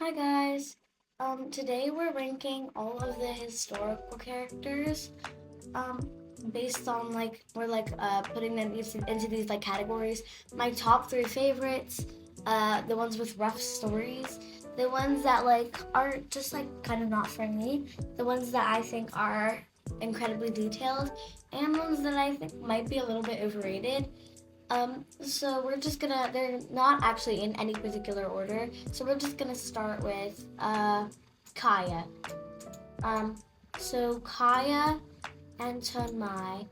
Hi guys. Today we're ranking all of the historical characters. Um, Based on we're putting them into these like categories. My top three favorites, the ones with rough stories, the ones that are just kind of not for me, the ones that I think are incredibly detailed, and ones that I think might be a little bit overrated. So we're just gonna, they're not actually in any particular order. So we're just gonna start with Kaya. Um, so Kaya Antonmai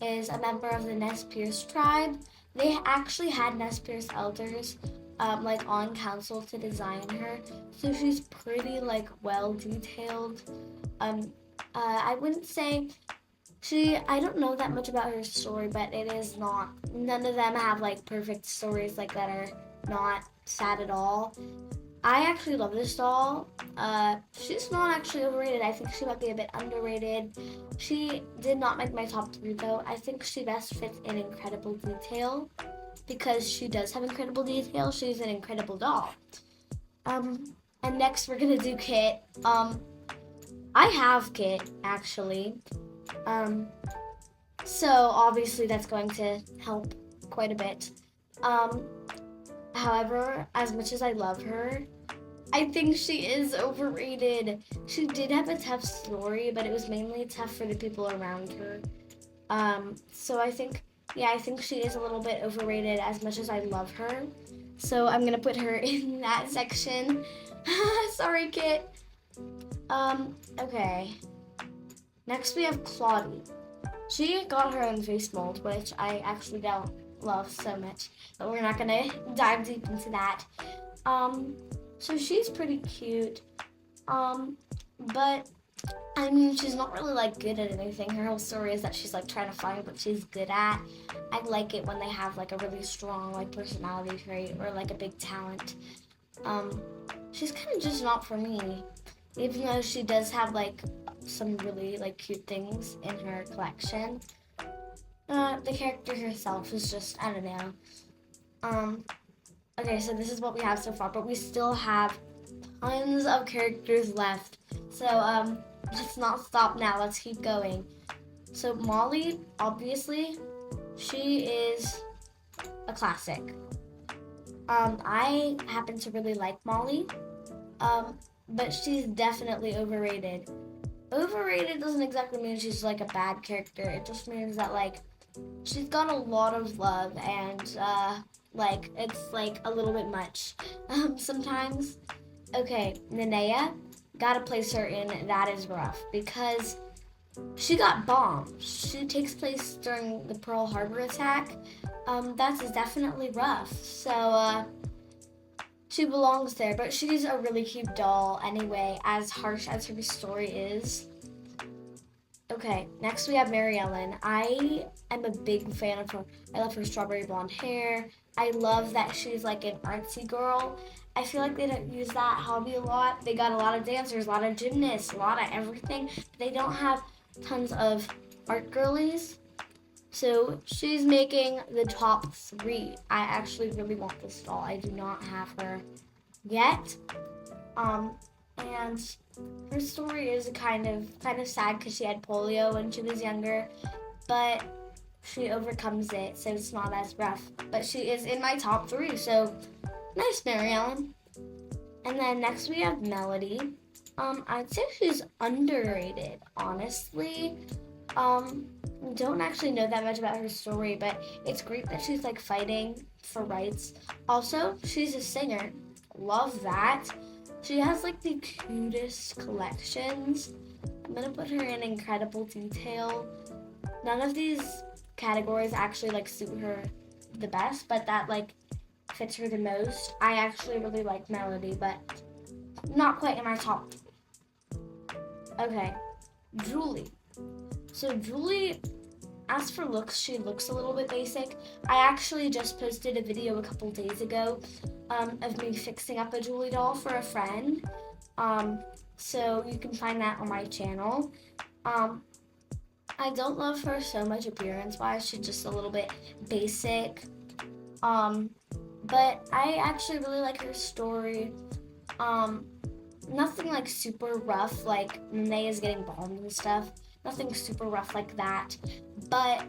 is a member of the Nez Perce tribe. They actually had Nez Perce elders on council to design her. So she's pretty well detailed. Um, I wouldn't say I don't know that much about her story, but it is not, none of them have perfect stories that are not sad at all. I actually love this doll. She's not actually overrated. I think she might be a bit underrated. She did not make my top three though. I think she best fits in incredible detail because she does have incredible detail. She's an incredible doll. And next we're gonna do Kit. I have Kit actually. Um, so obviously that's going to help quite a bit. Um, However, as much as I love her, I think she is overrated. She did have a tough story, but it was mainly tough for the people around her. So I think she is a little bit overrated as much as I love her. So I'm gonna put her in that section. Sorry, Kit. Okay. Next we have Claudie. She got her own face mold, which I actually don't love so much, but we're not gonna dive deep into that. Um, so she's pretty cute. But I mean, she's not really good at anything. Her whole story is that she's trying to find what she's good at. I like it when they have a really strong personality trait or a big talent. Um, she's kind of just not for me, even though she does have some really cute things in her collection. The character herself is just, I don't know. Um, okay, so this is what we have so far, but we still have tons of characters left. So let's not stop now. Let's keep going. So Molly, obviously, she is a classic. I happen to really like Molly, but she's definitely overrated. Overrated doesn't exactly mean she's a bad character. It just means that she's got a lot of love and it's a little bit much sometimes. Okay, Nenea, gotta place her in That Is Rough because she got bombed. She takes place during the Pearl Harbor attack. That's definitely rough. So she belongs there, but she's a really cute doll anyway, as harsh as her story is. Okay, next we have Mary Ellen. I am a big fan of her. I love her strawberry blonde hair. I love that she's an artsy girl. I feel like they don't use that hobby a lot. They got a lot of dancers, a lot of gymnasts, a lot of everything. But they don't have tons of art girlies. So she's making the top three. I actually really want this doll. I do not have her yet. And her story is kind of sad because she had polio when she was younger, but she overcomes it, so it's not as rough. But she is in my top three, so nice, Mary Ellen. And then next we have Melody. I'd say she's underrated, honestly. Don't actually know that much about her story, but it's great that she's fighting for rights. Also, she's a singer. Love that. She has the cutest collections. I'm gonna put her in incredible detail. None of these categories actually suit her the best, but that fits her the most. I actually really like Melody, but not quite in my top. Okay, Julie. So Julie, as for looks, she looks a little bit basic. I actually just posted a video a couple days ago of me fixing up a Julie doll for a friend. So you can find that on my channel. I don't love her so much appearance-wise. She's just a little bit basic. But I actually really like her story. nothing like super rough, like Nene is getting bombed and stuff. Nothing super rough like that. But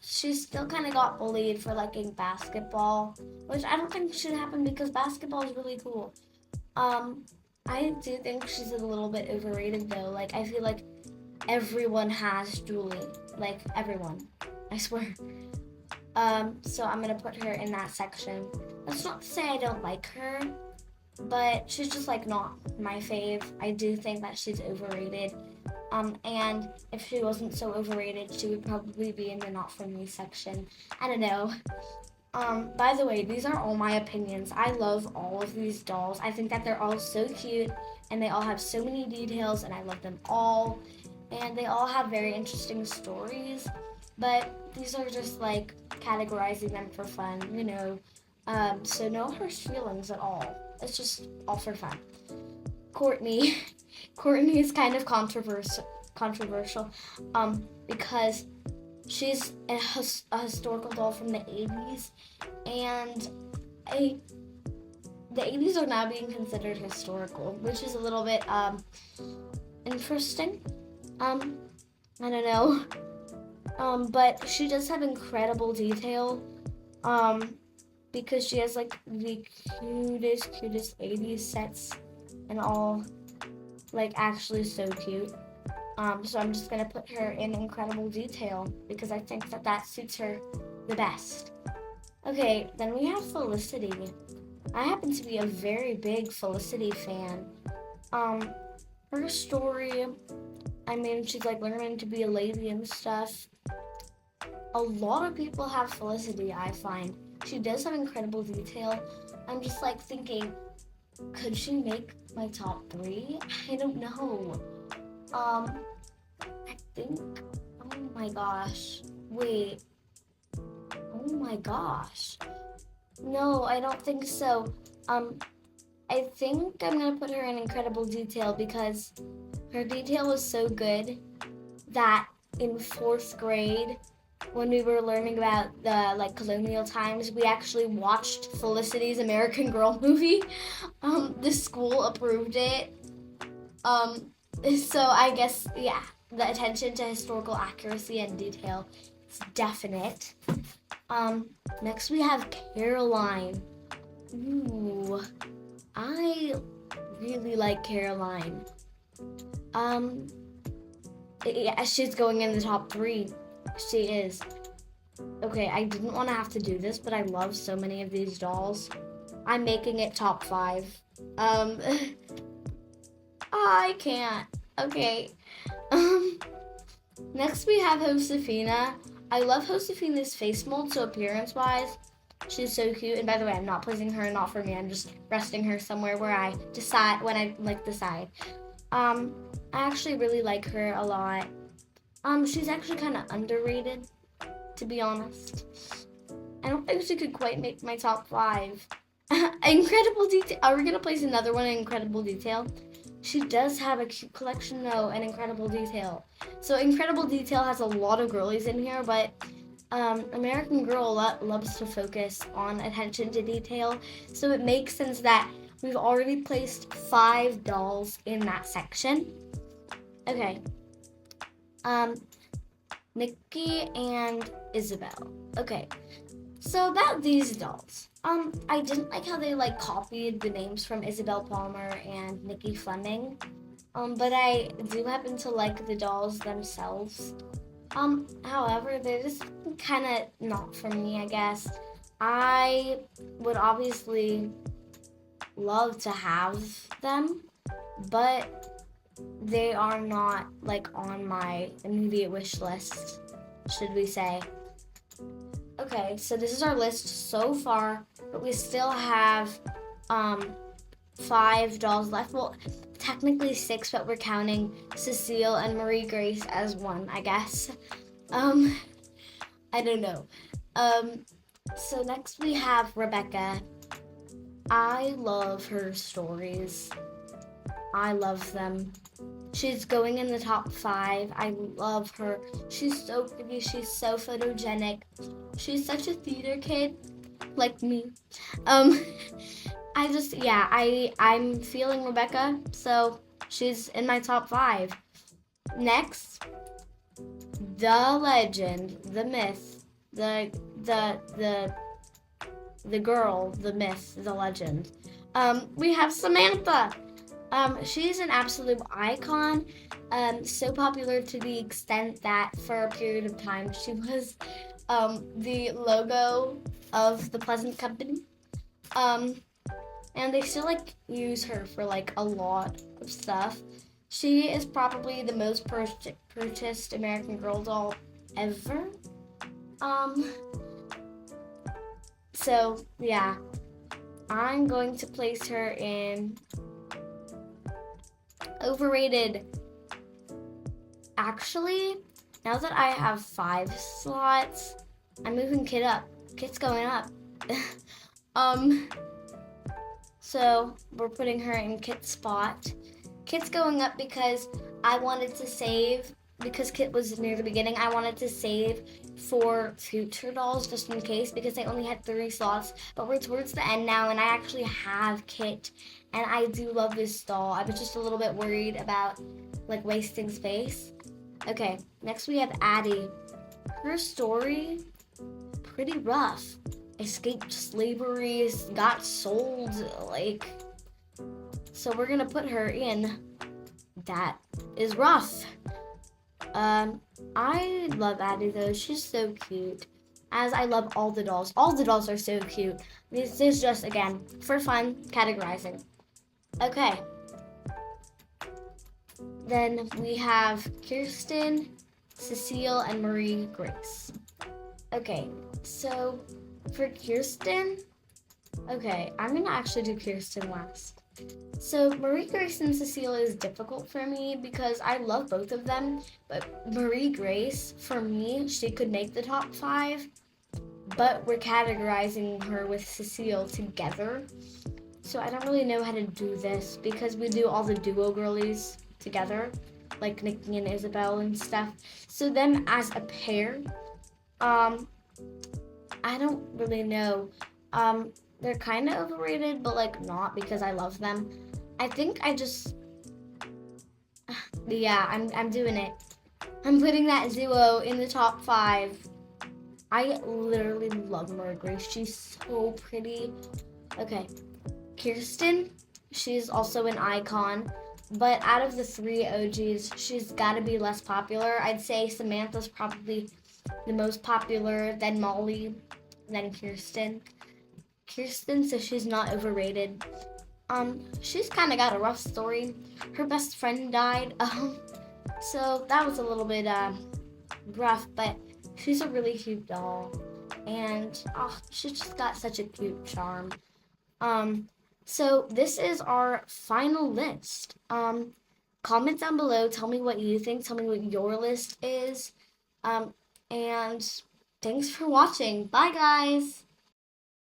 she still kind of got bullied for liking basketball, which I don't think should happen because basketball is really cool. Um, I do think she's a little bit overrated though. Like I feel like everyone has Julie, like everyone. I swear. So I'm gonna put her in that section. That's not to say I don't like her, but she's just like not my fave. I do think that she's overrated. And if she wasn't so overrated, she would probably be in the not for me section. I don't know. By the way, these are all my opinions. I love all of these dolls. I think that they're all so cute and they all have so many details and I love them all. And they all have very interesting stories. But these are just like categorizing them for fun, you know. So no harsh feelings at all. It's just all for fun. Courtney. Courtney is kind of controversial because she's a historical doll from the 80s, and the 80s are now being considered historical, which is a little bit interesting. I don't know. But she does have incredible detail. Because she has like the cutest 80s sets and all, like actually so cute. So I'm just gonna put her in incredible detail because I think that that suits her the best. Okay, then we have Felicity. I happen to be a very big Felicity fan. Her story, I mean, she's like learning to be a lady and stuff. A lot of people have Felicity, I find. She does have incredible detail. I'm just like thinking, could she make my top 3? I don't know. I think, oh my gosh. Wait. Oh my gosh. No, I don't think so. I think I'm gonna put her in incredible detail because her detail was so good that in 4th grade, when we were learning about the like colonial times, we actually watched Felicity's American Girl movie. The school approved it. So I guess, yeah, the attention to historical accuracy and detail is definite. Next we have Caroline. Ooh, I really like Caroline. Yeah, she's going in the top 3. She is. Okay, I didn't want to have to do this, but I love so many of these dolls. I'm making it top 5. I can't. Okay. Next we have Josefina. I love Josefina's face mold, so appearance-wise, she's so cute. And by the way, I'm not placing her not for me. I'm just resting her somewhere where I decide when I like decide. I actually really like her a lot. She's actually kind of underrated, to be honest. I don't think she could quite make my top 5. Incredible detail. Are we gonna place another one in incredible detail? She does have a cute collection though, and incredible detail. So incredible detail has a lot of girlies in here, but American Girl loves to focus on attention to detail. So it makes sense that we've already placed 5 dolls in that section. Okay. Nikki and Isabel. Okay, so about these dolls. I didn't like how they like copied the names from Isabel Palmer and Nikki Fleming. But I do happen to like the dolls themselves. However, they're just kind of not for me, I guess. I would obviously love to have them, but they are not like on my immediate wish list, should we say. Okay, so this is our list so far, but we still have 5 dolls left. Well, technically 6, but we're counting Cecile and Marie Grace as 1, I guess. I don't know. So next we have Rebecca. I love her stories. I love them. She's going in the top 5. I love her. She's so pretty. She's so photogenic. She's such a theater kid, like me. I'm feeling Rebecca, so she's in my top 5. Next, the legend, the myth, the the the the girl, the myth, the legend. We have Samantha. She's an absolute icon. So popular to the extent that for a period of time she was the logo of the Pleasant Company. Um, and they still like use her for like a lot of stuff. She is probably the most purchased American Girl doll ever. Um, so yeah, I'm going to place her in overrated. Actually, now that I have 5 slots, I'm moving Kit up. Kit's going up. um, so we're putting her in Kit's spot. Kit's going up because I wanted to save, because Kit was near the beginning, I wanted to save for future dolls just in case, because I only had 3 slots, but we're towards the end now and I actually have Kit and I do love this doll. I was just a little bit worried about like wasting space. Okay, next we have Addie. Her story, pretty rough. Escaped slavery, got sold, like, so we're gonna put her in. That is rough. I love Addie though. She's so cute. As I love all the dolls. All the dolls are so cute. This is just, again, for fun, categorizing. Okay. Then we have Kirsten, Cecile, and Marie Grace. Okay, so for Kirsten, okay, I'm gonna actually do Kirsten last. So Marie Grace and Cecile is difficult for me because I love both of them, but Marie Grace, for me, she could make the top 5, but we're categorizing her with Cecile together. So I don't really know how to do this because we do all the duo girlies together, like Nikki and Isabel and stuff. So them as a pair, I don't really know. They're kind of overrated, but like not because I love them. I think I just, yeah, I'm doing it. I'm putting that duo in the top 5. I literally love Marie Grace. She's so pretty. Okay, Kirsten, she's also an icon, but out of the 3 OGs, she's got to be less popular. I'd say Samantha's probably the most popular, then Molly, then Kirsten. Kirsten, so she's not overrated. She's kind of got a rough story. Her best friend died, so that was a little bit rough, but she's a really cute doll, and she's just got such a cute charm. So this is our final list. Comment down below, tell me what you think, tell me what your list is, and thanks for watching. Bye, guys!